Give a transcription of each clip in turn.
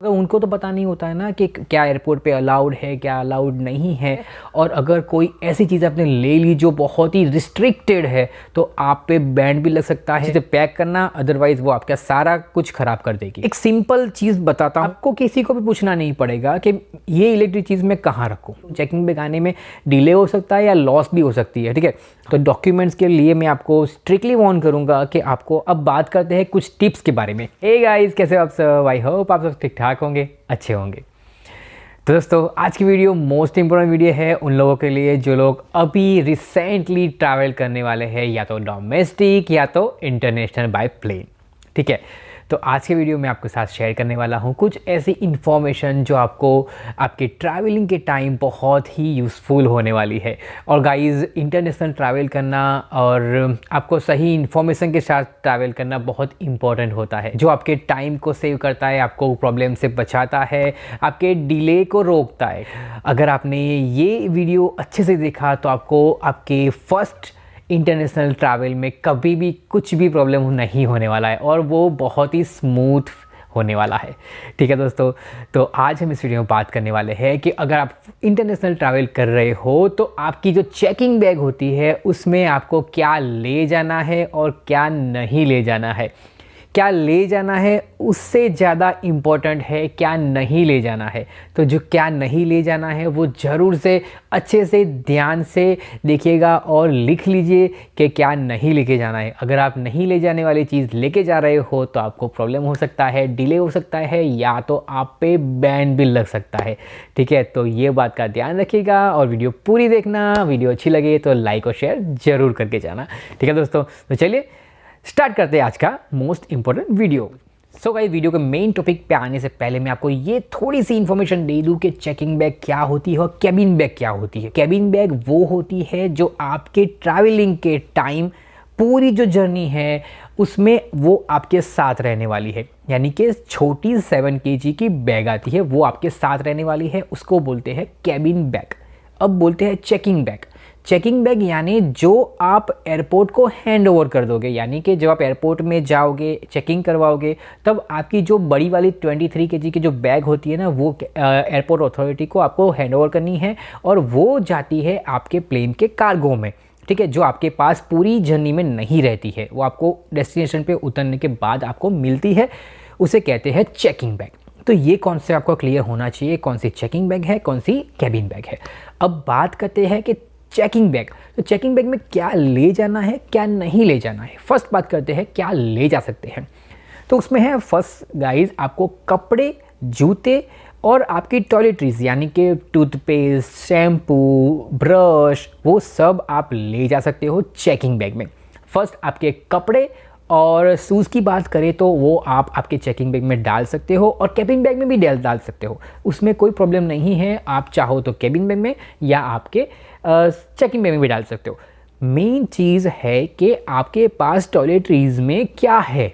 अगर उनको तो पता नहीं होता है ना कि क्या एयरपोर्ट पे अलाउड है, क्या अलाउड नहीं है। और अगर कोई ऐसी चीज़ आपने ले ली जो बहुत ही रिस्ट्रिक्टेड है तो आप पे बैंड भी लग सकता है। इसे पैक करना, अदरवाइज वो आपका सारा कुछ खराब कर देगी। एक सिंपल चीज़ बताता हूँ, आपको किसी को भी पूछना नहीं पड़ेगा कि ये इलेक्ट्रिक चीज़ मैं कहाँ रखूँ। चेकिंग बैग आने में डिले हो सकता है या लॉस भी हो सकती है, ठीक है। तो डॉक्यूमेंट्स के लिए मैं आपको स्ट्रिक्टली वार्न करूँगा कि आपको। अब बात करते हैं कुछ टिप्स के बारे में। हे गाइस, कैसे हो आप सब? आई होप आप सब ठीक ठाक होंगे, अच्छे होंगे। तो दोस्तों, आज की वीडियो मोस्ट इंपॉर्टेंट वीडियो है उन लोगों के लिए जो लोग अभी रिसेंटली ट्रैवल करने वाले हैं, या तो डोमेस्टिक या तो इंटरनेशनल बाय प्लेन, ठीक है। तो आज के वीडियो में आपके साथ शेयर करने वाला हूँ कुछ ऐसी इन्फॉर्मेशन जो आपको आपके ट्रैवलिंग के टाइम बहुत ही यूज़फुल होने वाली है। और गाइस, इंटरनेशनल ट्रैवल करना और आपको सही इन्फॉर्मेशन के साथ ट्रैवल करना बहुत इंपॉर्टेंट होता है, जो आपके टाइम को सेव करता है, आपको प्रॉब्लम से बचाता है, आपके डिले को रोकता है। अगर आपने ये वीडियो अच्छे से देखा तो आपको आपके फर्स्ट इंटरनेशनल ट्रैवल में कभी भी कुछ भी प्रॉब्लम नहीं होने वाला है और वो बहुत ही स्मूथ होने वाला है, ठीक है दोस्तों। तो आज हम इस वीडियो में बात करने वाले हैं कि अगर आप इंटरनेशनल ट्रैवल कर रहे हो तो आपकी जो चेकिंग बैग होती है उसमें आपको क्या ले जाना है और क्या नहीं ले जाना है। क्या ले जाना है उससे ज़्यादा इम्पोर्टेंट है क्या नहीं ले जाना है। तो जो क्या नहीं ले जाना है वो ज़रूर से अच्छे से ध्यान से देखिएगा और लिख लीजिए कि क्या नहीं लेके जाना है। अगर आप नहीं ले जाने वाली चीज़ लेके जा रहे हो तो आपको प्रॉब्लम हो सकता है, डिले हो सकता है, या तो आप पे बैन भी लग सकता है, ठीक है। तो ये बात का ध्यान रखिएगा और वीडियो पूरी देखना। वीडियो अच्छी लगे तो लाइक और शेयर ज़रूर करके जाना, ठीक है दोस्तों। तो चलिए स्टार्ट करते हैं आज का most important video. So guys, video के मेन टॉपिक पे आने से पहले मैं आपको ये थोड़ी सी इन्फॉर्मेशन दे दूं कि चेकिंग बैग क्या होती है और कैबिन बैग क्या होती है। कैबिन बैग वो होती है जो आपके ट्रैवलिंग के टाइम पूरी जो जर्नी है उसमें वो आपके साथ रहने वाली है। यानी कि छोटी 7 kg की बैग आती है, वो आपके साथ रहने वाली है, उसको बोलते हैं कैबिन बैग। अब बोलते हैं चेकिंग बैग। चेकिंग बैग यानी जो आप एयरपोर्ट को हैंड ओवर कर दोगे, यानी कि जब आप एयरपोर्ट में जाओगे, चेकिंग करवाओगे, तब आपकी जो बड़ी वाली 23 kg की जो बैग होती है ना, वो एयरपोर्ट अथॉरिटी को आपको हैंड ओवर करनी है और वो जाती है आपके प्लेन के कार्गो में, ठीक है, जो आपके पास पूरी जर्नी में नहीं रहती है। वो आपको डेस्टिनेशन पे उतरने के बाद आपको मिलती है, उसे कहते हैं चेकिंग बैग। तो ये कॉन्सेप्ट आपको क्लियर होना चाहिए, कौन सी चेकिंग बैग है, कौन सी कैबिन बैग है। अब बात करते हैं कि चेकिंग बैग, तो चेकिंग बैग में क्या ले जाना है, क्या नहीं ले जाना है। फर्स्ट बात करते हैं क्या ले जा सकते हैं। तो उसमें है फर्स्ट गाइज, आपको कपड़े, जूते और आपकी टॉयलेटरीज यानी कि टूथपेस्ट, शैम्पू, ब्रश, वो सब आप ले जा सकते हो चेकिंग बैग में। फर्स्ट आपके कपड़े और शूज़ की बात करें तो वो आप आपके चेकिंग बैग में डाल सकते हो और कैबिन बैग में भी डाल सकते हो, उसमें कोई प्रॉब्लम नहीं है। आप चाहो तो कैबिन बैग में या आपके चेकिंग बैग में भी डाल सकते हो। मेन चीज़ है कि आपके पास टॉयलेटरीज में क्या है,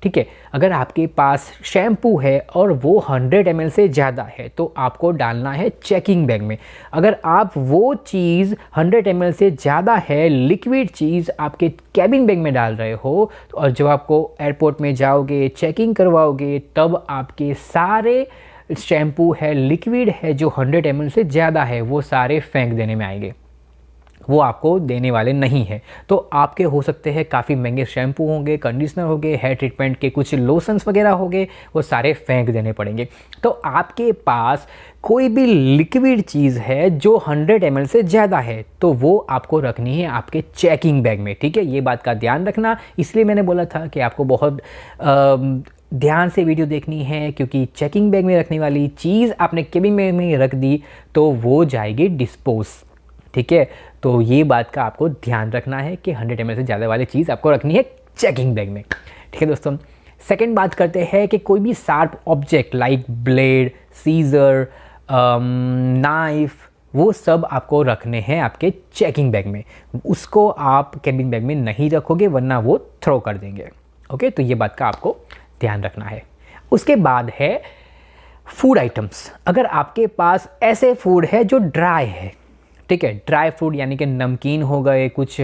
ठीक है। अगर आपके पास शैम्पू है और वो 100 ml से ज़्यादा है तो आपको डालना है चेकिंग बैग में। अगर आप वो चीज़ 100 ml से ज़्यादा है, लिक्विड चीज़ आपके कैबिन बैग में डाल रहे हो, और जब आपको एयरपोर्ट में जाओगे, चेकिंग करवाओगे, तब आपके सारे शैम्पू है, लिक्विड है जो 100 ml से ज़्यादा है, वो सारे फेंक देने में आएंगे, वो आपको देने वाले नहीं है। तो आपके हो सकते हैं काफ़ी महंगे शैम्पू होंगे, कंडीशनर होंगे, हेयर ट्रीटमेंट के कुछ लोशंस वगैरह होंगे, वो सारे फेंक देने पड़ेंगे। तो आपके पास कोई भी लिक्विड चीज़ है जो 100 ml से ज़्यादा है तो वो आपको रखनी है आपके चेकिंग बैग में, ठीक है। ये बात का ध्यान रखना, इसलिए मैंने बोला था कि आपको बहुत ध्यान से वीडियो देखनी है, क्योंकि चेकिंग बैग में रखने वाली चीज़ आपने कैबिन बैग में रख दी तो वो जाएगी डिस्पोज, ठीक है। तो ये बात का आपको ध्यान रखना है कि 100 ml से ज़्यादा वाली चीज़ आपको रखनी है चेकिंग बैग में, ठीक है दोस्तों। सेकंड बात करते हैं कि कोई भी sharp object like blade, scissor, knife, वो सब आपको रखने हैं आपके चेकिंग बैग में। उसको आप कैबिन बैग में नहीं रखोगे वरना वो थ्रो कर देंगे, ओके। तो ये बात का आपको ध्यान रखना है। उसके बाद है फूड आइटम्स। अगर आपके पास ऐसे फूड है जो ड्राई है, ठीक है, ड्राई फूड यानी कि नमकीन हो गए, कुछ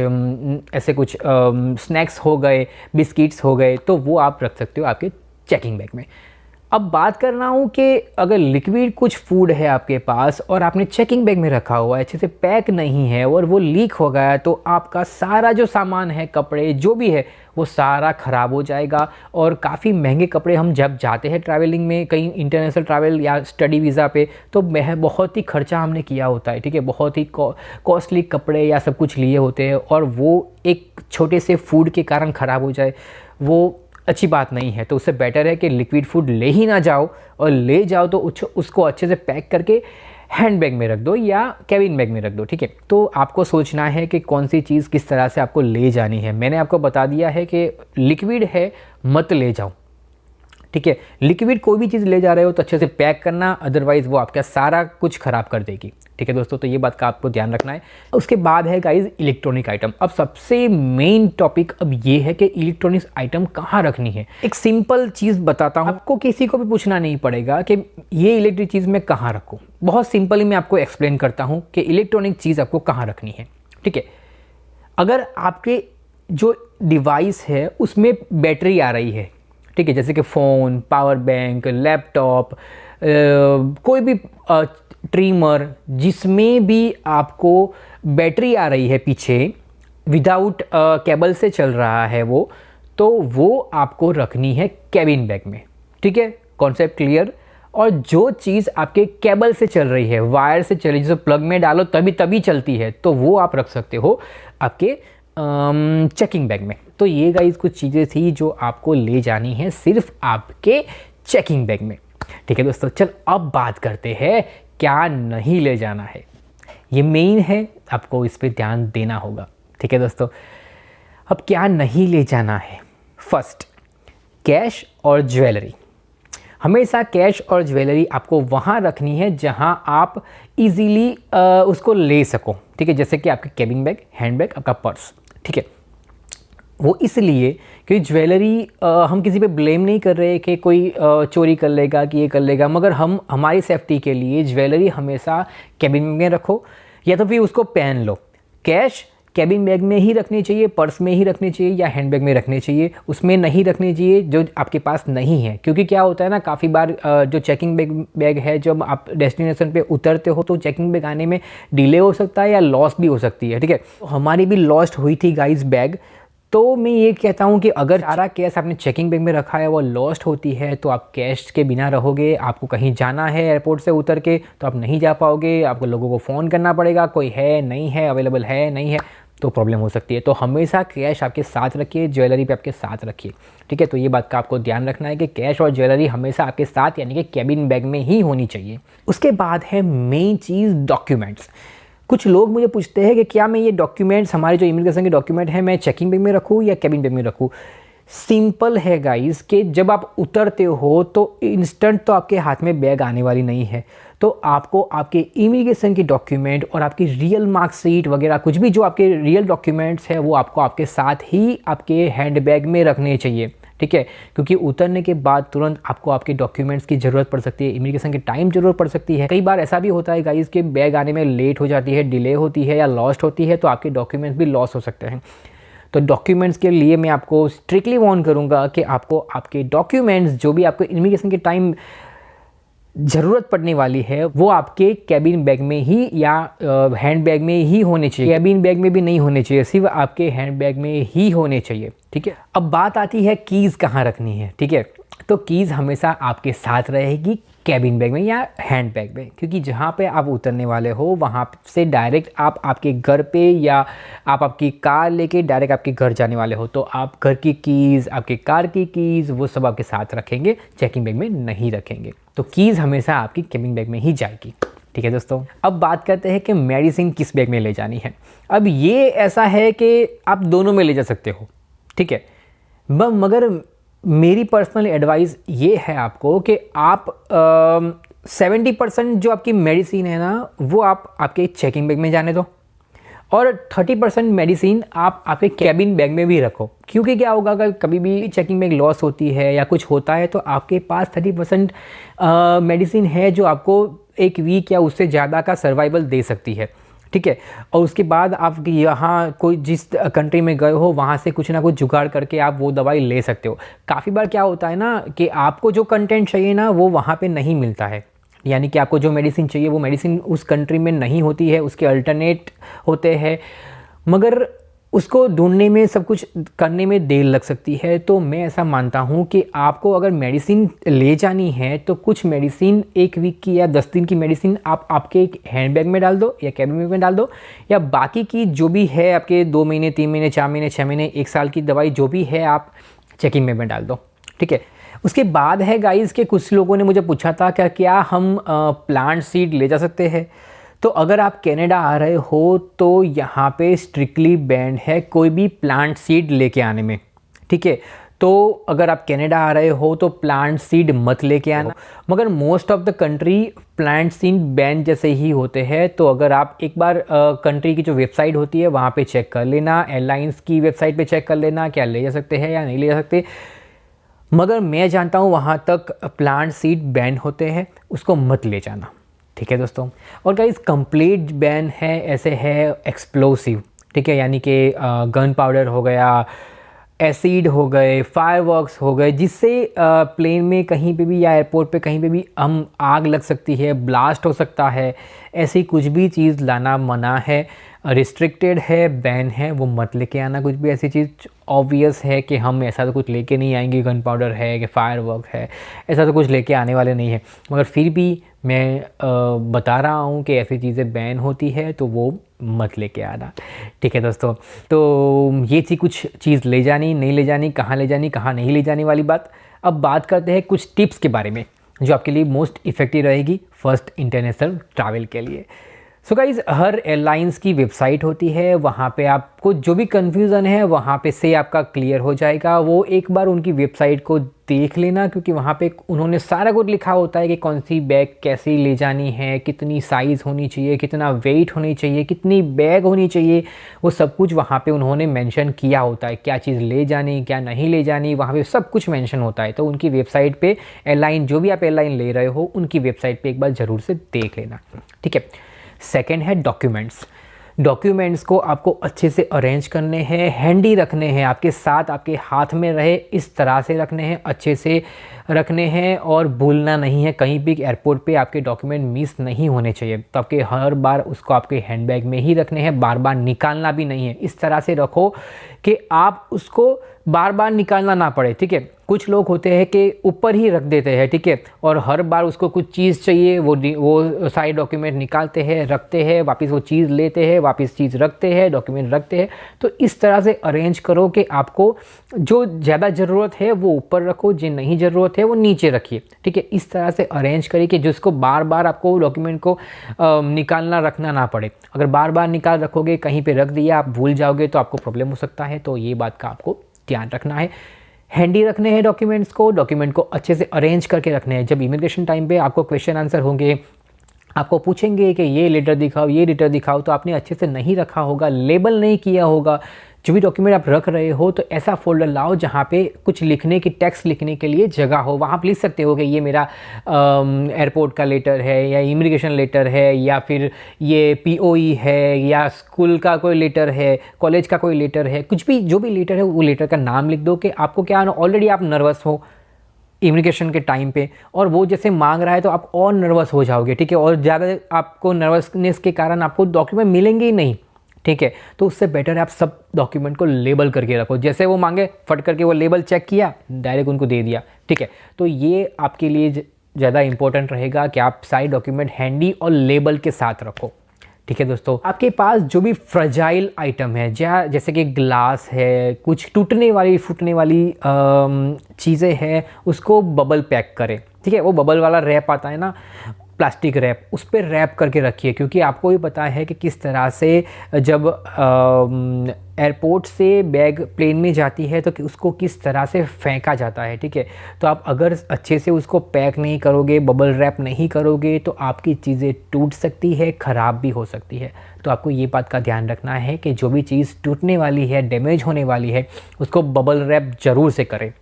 ऐसे कुछ स्नैक्स हो गए, बिस्किट्स हो गए, तो वो आप रख सकते हो आपके चेकिंग बैग में। अब बात कर रहा हूँ कि अगर लिक्विड कुछ फूड है आपके पास और आपने चेकिंग बैग में रखा हुआ है, अच्छे से पैक नहीं है और वो लीक हो गया है, तो आपका सारा जो सामान है, कपड़े जो भी है, वो सारा ख़राब हो जाएगा। और काफ़ी महंगे कपड़े हम जब जाते हैं ट्रैवलिंग में, कहीं इंटरनेशनल ट्रैवल या स्टडी वीज़ा पे, तो बहुत ही खर्चा हमने किया होता है, ठीक है, बहुत ही कॉस्टली कपड़े या सब कुछ लिए होते हैं, और वो एक छोटे से फूड के कारण ख़राब हो जाए, वो अच्छी बात नहीं है। तो उससे बेटर है कि लिक्विड फूड ले ही ना जाओ, और ले जाओ तो उसको अच्छे से पैक करके हैंड बैग में रख दो या कैबिन बैग में रख दो, ठीक है। तो आपको सोचना है कि कौन सी चीज़ किस तरह से आपको ले जानी है। मैंने आपको बता दिया है कि लिक्विड है मत ले जाओ, ठीक है। लिक्विड कोई भी चीज़ ले जा रहे हो तो अच्छे से पैक करना, अदरवाइज़ वो आपका सारा कुछ ख़राब कर देगी, ठीक है दोस्तों। तो ये बात का आपको ध्यान रखना है। उसके बाद है गाइज इलेक्ट्रॉनिक आइटम। अब सबसे मेन टॉपिक अब ये है कि इलेक्ट्रॉनिक्स आइटम कहाँ रखनी है। एक सिंपल चीज़ बताता हूँ, आपको किसी को भी पूछना नहीं पड़ेगा कि ये इलेक्ट्रिक चीज़ मैं कहाँ रखूँ। बहुत सिंपली मैं आपको एक्सप्लेन करता हूँ कि इलेक्ट्रॉनिक चीज़ आपको कहाँ रखनी है, ठीक है। अगर आपके जो डिवाइस है उसमें बैटरी आ रही है, ठीक है, जैसे कि फ़ोन, पावर बैंक, लैपटॉप, कोई भी ट्रिमर, जिसमें भी आपको बैटरी आ रही है पीछे, विदाउट केबल से चल रहा है वो, तो वो आपको रखनी है कैबिन बैग में, ठीक है। Concept clear. और जो चीज़ आपके केबल से चल रही है, वायर से चल रही है, जैसे प्लग में डालो तभी चलती है, तो वो आप रख सकते हो आपके चेकिंग बैग में। तो ये गाइस कुछ चीज़ें थी जो आपको ले जानी है सिर्फ आपके चेकिंग बैग में, ठीक है दोस्तों। चल अब बात करते हैं क्या नहीं ले जाना है। ये मेन है, आपको इस पे ध्यान देना होगा, ठीक है दोस्तों। अब क्या नहीं ले जाना है। फर्स्ट, कैश और ज्वेलरी। हमेशा कैश और ज्वेलरी आपको वहाँ रखनी है जहाँ आप इजीली उसको ले सको, ठीक है। जैसे कि आपके कैबिन बैग, हैंड बैग, आपका पर्स, ठीक है। वो इसलिए कि ज्वेलरी हम किसी पे ब्लेम नहीं कर रहे कि कोई चोरी कर लेगा कि ये कर लेगा, मगर हम हमारी सेफ्टी के लिए ज्वेलरी हमेशा कैबिन में रखो या तो फिर उसको पहन लो। कैश कैबिन बैग में ही रखनी चाहिए, पर्स में ही रखनी चाहिए या हैंड बैग में रखनी चाहिए, उसमें नहीं रखनी चाहिए जो आपके पास नहीं है। क्योंकि क्या होता है ना, काफ़ी बार जो चेकिंग बैग है, जब आप डेस्टिनेशन पे उतरते हो तो चेकिंग बैग आने में डिले हो सकता है या लॉस भी हो सकती है, ठीक है। हमारी भी लॉस्ट हुई थी गाइस बैग। तो मैं ये कहता हूँ कि अगर सारा कैश आपने चेकिंग बैग में रखा है वो लॉस्ट होती है, तो आप कैश के बिना रहोगे, आपको कहीं जाना है एयरपोर्ट से उतर के तो आप नहीं जा पाओगे, आपको लोगों को फ़ोन करना पड़ेगा, कोई है नहीं है, अवेलेबल है नहीं है, तो प्रॉब्लम हो सकती है। तो हमेशा कैश आपके साथ रखिए, ज्वेलरी भी आपके साथ रखिए, ठीक है। तो ये बात का आपको ध्यान रखना है कि कैश और ज्वेलरी हमेशा आपके साथ यानी कि कैबिन बैग में ही होनी चाहिए। उसके बाद है मेन चीज़, डॉक्यूमेंट्स। कुछ लोग मुझे पूछते हैं कि क्या मैं ये डॉक्यूमेंट्स, हमारे जो इमिग्रेशन के डॉक्यूमेंट हैं, मैं चेकिंग बैग में रखूँ या कैबिन बैग में रखूँ। सिंपल है गाइस कि जब आप उतरते हो तो इंस्टेंट तो आपके हाथ में बैग आने वाली नहीं है, तो आपको आपके इमिग्रेशन के डॉक्यूमेंट और आपकी रियल मार्कशीट वगैरह कुछ भी जो आपके रियल डॉक्यूमेंट्स हैं वो आपको आपके साथ ही आपके हैंड बैग में रखने चाहिए, ठीक है। क्योंकि उतरने के बाद तुरंत आपको आपके डॉक्यूमेंट्स की ज़रूरत पड़ सकती है, इमिग्रेशन के टाइम ज़रूरत पड़ सकती है। कई बार ऐसा भी होता है गाइस कि बैग आने में लेट हो जाती है, डिले होती है या लॉस्ट होती है, तो आपके डॉक्यूमेंट्स भी लॉस हो सकते हैं। तो डॉक्यूमेंट्स के लिए मैं आपको स्ट्रिक्टली वार्न करूंगा कि आपको आपके डॉक्यूमेंट्स जो भी आपको इमिग्रेशन के टाइम ज़रूरत पड़ने वाली है वो आपके कैबिन बैग में ही या हैंड बैग में ही होने चाहिए। कैबिन बैग में भी नहीं होने चाहिए, सिर्फ आपके हैंड बैग में ही होने चाहिए, ठीक है। अब बात आती है कीज़ कहाँ रखनी है, ठीक है। तो कीज़ हमेशा आपके साथ रहेगी कैबिन बैग में या हैंड बैग में, क्योंकि जहाँ पे आप उतरने वाले हो वहाँ से डायरेक्ट आप आपके घर पे या आप आपकी कार लेके डायरेक्ट आपके घर जाने वाले हो, तो आप घर की कीज़, आपके कार की कीज़, वो सब आपके साथ रखेंगे, चेकिंग बैग में नहीं रखेंगे। तो कीज़ हमेशा आपकी कैबिन बैग में ही जाएगी, ठीक है दोस्तों। अब बात करते हैं कि मेडिसिन किस बैग में ले जानी है। अब ये ऐसा है कि आप दोनों में ले जा सकते हो, ठीक है, मगर मेरी पर्सनल एडवाइस ये है आपको कि आप 70% जो आपकी मेडिसिन है ना वो आप आपके चेकिंग बैग में जाने दो, और 30% मेडिसिन आप आपके कैबिन बैग में भी रखो। क्योंकि क्या होगा, अगर कभी भी चेकिंग बैग लॉस होती है या कुछ होता है तो आपके पास 30% मेडिसिन है जो आपको एक वीक या उससे ज़्यादा का सर्वाइवल दे सकती है, ठीक है। और उसके बाद आप यहाँ कोई जिस कंट्री में गए हो वहाँ से कुछ ना कुछ जुगाड़ करके आप वो दवाई ले सकते हो। काफ़ी बार क्या होता है ना कि आपको जो कंटेंट चाहिए ना वो वहाँ पे नहीं मिलता है, यानी कि आपको जो मेडिसिन चाहिए वो मेडिसिन उस कंट्री में नहीं होती है, उसके अल्टरनेट होते हैं, मगर उसको ढूंढने में सब कुछ करने में देर लग सकती है। तो मैं ऐसा मानता हूँ कि आपको अगर मेडिसिन ले जानी है तो कुछ मेडिसिन 1 वीक की या 10 दिन की मेडिसिन आप आपके एक हैंडबैग में डाल दो या कैबिन बैग में डाल दो, या बाकी की जो भी है आपके 2 महीने 3 महीने 4 महीने 6 महीने 1 साल की दवाई जो भी है आप चेकिंग बैग में डाल दो, ठीक है। उसके बाद है गाइस के कुछ लोगों ने मुझे पूछा था क्या हम प्लांट सीड ले जा सकते हैं। तो अगर आप कनाडा आ रहे हो तो यहाँ पे स्ट्रिक्टली बैंड है कोई भी प्लांट सीड लेके आने में, ठीक है। तो अगर आप कनाडा आ रहे हो तो प्लांट सीड मत लेके आना, मगर most of the country plant seed ban जैसे ही होते हैं। तो अगर आप एक बार कंट्री की जो वेबसाइट होती है वहाँ पे चेक कर लेना, एयरलाइंस की वेबसाइट पे चेक कर लेना क्या ले जा सकते हैं या नहीं ले जा सकते। मगर मैं जानता हूँ वहाँ तक प्लांट सीड बैन होते हैं, उसको मत ले जाना, ठीक है दोस्तों। और गाइस कंप्लीट बैन है ऐसे है एक्सप्लोसिव, ठीक है, यानी कि गन पाउडर हो गया, एसिड हो गए, फायरवर्क्स हो गए, जिससे प्लेन में कहीं पे भी या एयरपोर्ट पे कहीं पे भी हम आग लग सकती है, ब्लास्ट हो सकता है। ऐसी कुछ भी चीज़ लाना मना है, रिस्ट्रिक्टेड है, बैन है, वो मत लेके आना कुछ भी ऐसी चीज़। ऑब्वियस है कि हम ऐसा तो कुछ लेके नहीं आएंगे, गन पाउडर है कि फायरवर्क है, ऐसा तो कुछ लेके आने वाले नहीं है, मगर फिर भी मैं बता रहा हूँ कि ऐसी चीज़ें बैन होती है तो वो मत लेके आना, ठीक है दोस्तों। तो ये थी कुछ चीज़ ले जानी नहीं ले जानी, कहाँ ले जानी कहाँ नहीं ले जाने वाली बात। अब बात करते हैं कुछ टिप्स के बारे में जो आपके लिए मोस्ट इफ़ेक्टिव रहेगी फर्स्ट इंटरनेशनल ट्रैवल के लिए। सो गाइज़ हर एयरलाइंस की वेबसाइट होती है, वहाँ पे आपको जो भी कन्फ्यूज़न है वहाँ पे से आपका क्लियर हो जाएगा। वो एक बार उनकी वेबसाइट को देख लेना, क्योंकि वहाँ पे उन्होंने सारा कुछ लिखा होता है कि कौन सी बैग कैसी ले जानी है, कितनी साइज़ होनी चाहिए, कितना वेट होनी चाहिए, कितनी बैग होनी चाहिए, वो सब कुछ वहाँ पे उन्होंने मेंशन किया होता है। क्या चीज़ ले जानी क्या नहीं ले जानी वहाँ पे सब कुछ मेंशन होता है। तो उनकी वेबसाइट पे एयरलाइन जो भी आप एयरलाइन ले रहे हो उनकी वेबसाइट पे एक बार ज़रूर से देख लेना, ठीक है। सेकेंड है डॉक्यूमेंट्स। डॉक्यूमेंट्स को आपको अच्छे से अरेंज करने हैं, हैंडी रखने हैं, आपके साथ आपके हाथ में रहे इस तरह से रखने हैं, अच्छे से रखने हैं और भूलना नहीं है। कहीं भी एयरपोर्ट पे आपके डॉक्यूमेंट मिस नहीं होने चाहिए, तो आपके हर बार उसको आपके हैंडबैग में ही रखने हैं, बार बार निकालना भी नहीं है। इस तरह से रखो कि आप उसको बार बार निकालना ना पड़े, ठीक है। कुछ लोग होते हैं कि ऊपर ही रख देते हैं, ठीक है, और हर बार उसको कुछ चीज़ चाहिए वो सारे डॉक्यूमेंट निकालते हैं, रखते हैं, वापस वो चीज़ लेते हैं, वापस चीज़ रखते हैं, डॉक्यूमेंट रखते हैं। तो इस तरह से अरेंज करो कि आपको जो ज़्यादा ज़रूरत है वो ऊपर रखो, जो नहीं ज़रूरत है वो नीचे रखिए, ठीक है। इस तरह से अरेंज करिए कि जिसको बार बार आपको डॉक्यूमेंट को निकालना रखना ना पड़े। अगर बार बार निकाल रखोगे, कहीं पे रख दिया, आप भूल जाओगे तो आपको प्रॉब्लम हो सकता है। तो ये बात का आपको ध्यान रखना है। हैंडी रखने हैं डॉक्यूमेंट्स को, डॉक्यूमेंट को अच्छे से अरेंज करके रखने हैं। जब इमिग्रेशन टाइम पे आपको क्वेश्चन आंसर होंगे, आपको पूछेंगे कि ये लेटर दिखाओ ये लेटर दिखाओ, तो आपने अच्छे से नहीं रखा होगा, लेबल नहीं किया होगा। जो भी डॉक्यूमेंट आप रख रहे हो तो ऐसा फोल्डर लाओ जहाँ पे कुछ लिखने की, टेक्स्ट लिखने के लिए जगह हो। वहाँ आप लिख सकते हो कि ये मेरा एयरपोर्ट का लेटर है या इमिग्रेशन लेटर है या फिर ये POE है या स्कूल का कोई लेटर है, कॉलेज का कोई लेटर है, कुछ भी जो भी लेटर है वो लेटर का नाम लिख दो कि आपको क्या ऑलरेडी आप नर्वस हो इमिग्रेशन के टाइम पे और वो जैसे मांग रहा है तो आप और नर्वस हो जाओगे, ठीक है। और ज़्यादा आपको नर्वसनेस के कारण आपको डॉक्यूमेंट मिलेंगे ही नहीं, ठीक है। तो उससे बेटर है आप सब डॉक्यूमेंट को लेबल करके रखो। जैसे वो मांगे फट करके वो लेबल चेक किया, डायरेक्ट उनको दे दिया, ठीक है। तो ये आपके लिए ज़्यादा इंपॉर्टेंट रहेगा कि आप सारे डॉक्यूमेंट हैंडी और लेबल के साथ रखो, ठीक है दोस्तों। आपके पास जो भी फ्रजाइल आइटम है जैसे कि ग्लास है, कुछ टूटने वाली फूटने वाली चीज़ें हैं, उसको बबल पैक करें, ठीक है। वो बबल वाला रैप आता है ना, प्लास्टिक रैप, उस पर रैप करके रखिए, क्योंकि आपको भी पता है कि किस तरह से जब एयरपोर्ट से बैग प्लेन में जाती है तो उसको किस तरह से फेंका जाता है, ठीक है। तो आप अगर अच्छे से उसको पैक नहीं करोगे, बबल रैप नहीं करोगे तो आपकी चीज़ें टूट सकती है, ख़राब भी हो सकती है। तो आपको ये बात का ध्यान रखना है कि जो भी चीज़ टूटने वाली है, डैमेज होने वाली है, उसको बबल रैप ज़रूर से करें।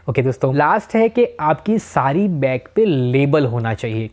ओके दोस्तों, लास्ट है कि आपकी सारी बैग पे लेबल होना चाहिए,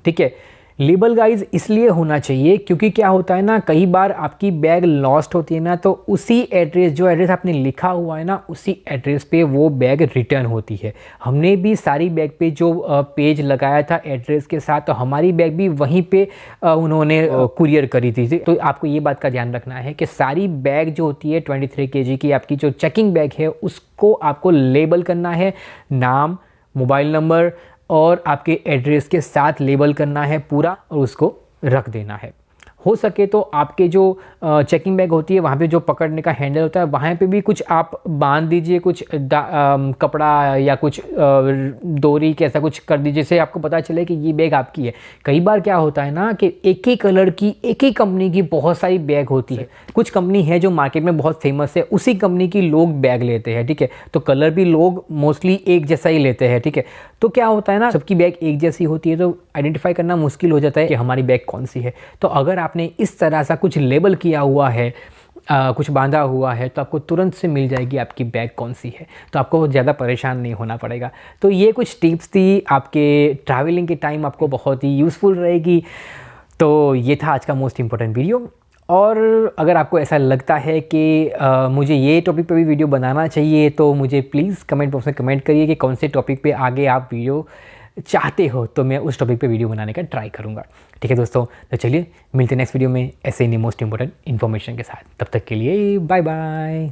ठीक है। लेबल गाइज इसलिए होना चाहिए क्योंकि क्या होता है ना, कई बार आपकी बैग लॉस्ट होती है ना, तो उसी एड्रेस, जो एड्रेस आपने लिखा हुआ है ना, उसी एड्रेस पे वो बैग रिटर्न होती है। हमने भी सारी बैग पे जो पेज लगाया था एड्रेस के साथ, तो हमारी बैग भी वहीं पे उन्होंने कुरियर करी थी। तो आपको ये बात का ध्यान रखना है कि सारी बैग जो होती है 23 kg की आपकी जो चेकिंग बैग है, उसको आपको लेबल करना है, नाम, मोबाइल नंबर और आपके एड्रेस के साथ लेबल करना है पूरा, और उसको रख देना है। हो सके तो आपके जो चेकिंग बैग होती है वहाँ पे जो पकड़ने का हैंडल होता है वहाँ पे भी कुछ आप बांध दीजिए, कुछ कपड़ा या कुछ डोरी के ऐसा कुछ कर दीजिए, जिससे आपको पता चले कि ये बैग आपकी है। कई बार क्या होता है ना कि एक ही कलर की, एक ही कंपनी की बहुत सारी बैग होती है। कुछ कंपनी है जो मार्केट में बहुत फेमस है, उसी कंपनी की लोग बैग लेते हैं, ठीक है। तो कलर भी लोग मोस्टली एक जैसा ही लेते हैं, ठीक है। तो क्या होता है ना, सबकी बैग एक जैसी होती है तो आइडेंटिफाई करना मुश्किल हो जाता है कि हमारी बैग कौन सी है। तो अगर आपने इस तरह सा कुछ लेबल किया हुआ है, कुछ बांधा हुआ है, तो आपको तुरंत से मिल जाएगी आपकी बैग कौन सी है, तो आपको ज़्यादा परेशान नहीं होना पड़ेगा। तो ये कुछ टिप्स थी, आपके ट्रैवलिंग के टाइम आपको बहुत ही यूज़फुल रहेगी। तो ये था आज का मोस्ट इम्पोर्टेंट वीडियो। और अगर आपको ऐसा लगता है कि मुझे ये टॉपिक पे भी वीडियो बनाना चाहिए, तो मुझे प्लीज़ कमेंट बॉक्स में कमेंट करिए कि कौन से टॉपिक पे आगे आप वीडियो चाहते हो, तो मैं उस टॉपिक पे वीडियो बनाने का ट्राई करूँगा। ठीक है दोस्तों, तो चलिए मिलते हैं नेक्स्ट वीडियो में ऐसे ही मोस्ट इंपॉर्टेंट इन्फॉर्मेशन के साथ। तब तक के लिए बाय बाय।